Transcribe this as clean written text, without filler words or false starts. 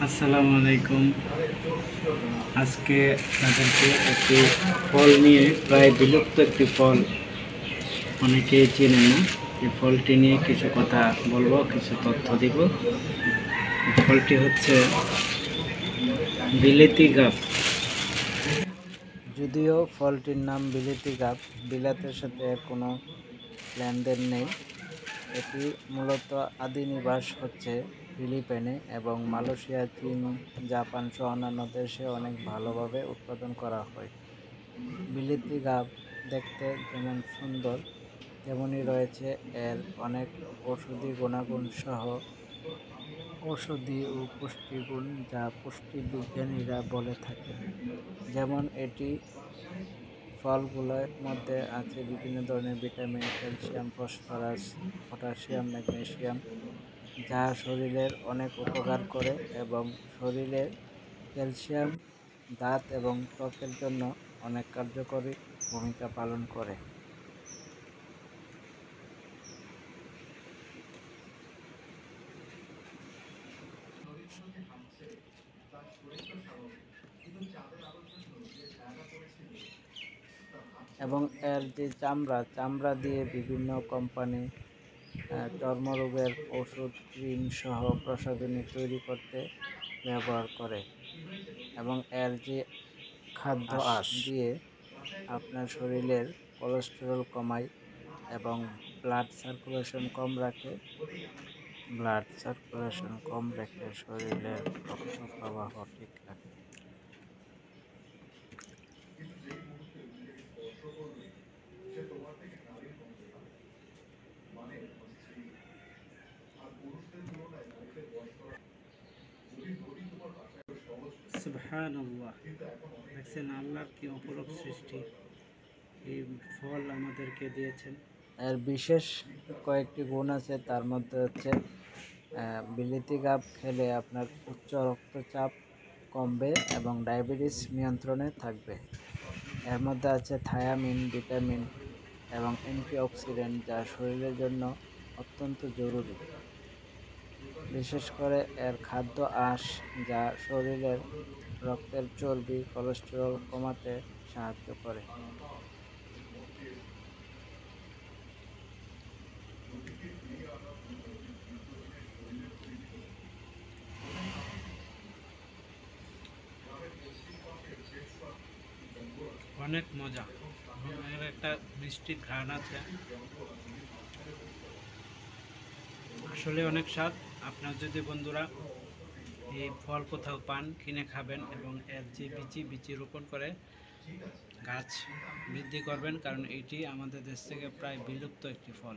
আসসালামু আলাইকুম। আজকে আপনাদেরকে একটি ফল নিয়ে, প্রায় বিলুপ্ত একটি ফল, অনেকেই চেনে না, এই ফলটি নিয়ে কিছু কথা বলবো, কিছু তথ্য দিব। ফলটি হচ্ছে বিলেতি গাব। যদিও ফলটির নাম বিলেতি গাব, বিলাতের সাথে এর কোনো লেনদেন নেই। এটি মূলত আদি নিবাস হচ্ছে ফিলিপাইনে এবং মালয়েশিয়া, চীন, জাপান সহ অন্যান্য দেশে অনেক ভালোভাবে উৎপাদন করা হয়। বিলেতি গাব দেখতে যেমন সুন্দর, তেমনি রয়েছে এর অনেক ঔষধি গুণাগুণ সহ ঔষধি ও পুষ্টিগুণ, যা পুষ্টিবিজ্ঞানীরা বলে থাকেন। যেমন এটি ফলগুলোর মধ্যে আছে বিভিন্ন ধরনের vitamin, calcium, phosphorus, potassium, magnesium, যা শরীরের অনেক উপকার করে এবং শরীরের ক্যালসিয়াম, দাঁত এবং ত্বকের জন্য অনেক কার্যকরী ভূমিকা পালন করে। এবং এর যে চামড়া দিয়ে বিভিন্ন কোম্পানি চর্মরোগের ওষুধ, ক্রিম সহ প্রসাধনী তৈরি করতে ব্যবহার করে। এবং এর যে খাদ্য আঁশ দিয়ে আপনার শরীরের কোলেস্টেরল কমায় এবং ব্লাড সার্কুলেশন কম রেখে শরীরের রক্ত প্রবাহ ঠিক রাখে। সুবহানাল্লাহ, দেখছেন আল্লাহর কি অপরূপ সৃষ্টি, এই ফল আমাদেরকে দিয়েছেন। এর বিশেষ কয়েকটি গুণ আছে, তার মধ্যে হচ্ছে বিলেতি গাব খেলে আপনার উচ্চ রক্তচাপ কমবে এবং ডায়াবেটিস নিয়ন্ত্রণে থাকবে। এর মধ্যে আছে থায়ামিন, ভিটামিন এবং অ্যান্টিঅক্সিডেন্ট, যা শরীরের জন্য অত্যন্ত জরুরি। বিশেষ করে এর খাদ্য আঁশ, যা শরীরের রক্তের চর্বি, কোলেস্টেরল কমাতে সাহায্য করে। অনেক মজা, এর একটা মিষ্টি ঘ্রাণ আছে, আসলে অনেক স্বাদ। আপনার যদি বন্ধুরা এই ফল কোথাও পান, কিনে খাবেন এবং এর যে বিচি রোপণ করে গাছ বৃদ্ধি করবেন, কারণ এটি আমাদের দেশ থেকে প্রায় বিলুপ্ত একটি ফল।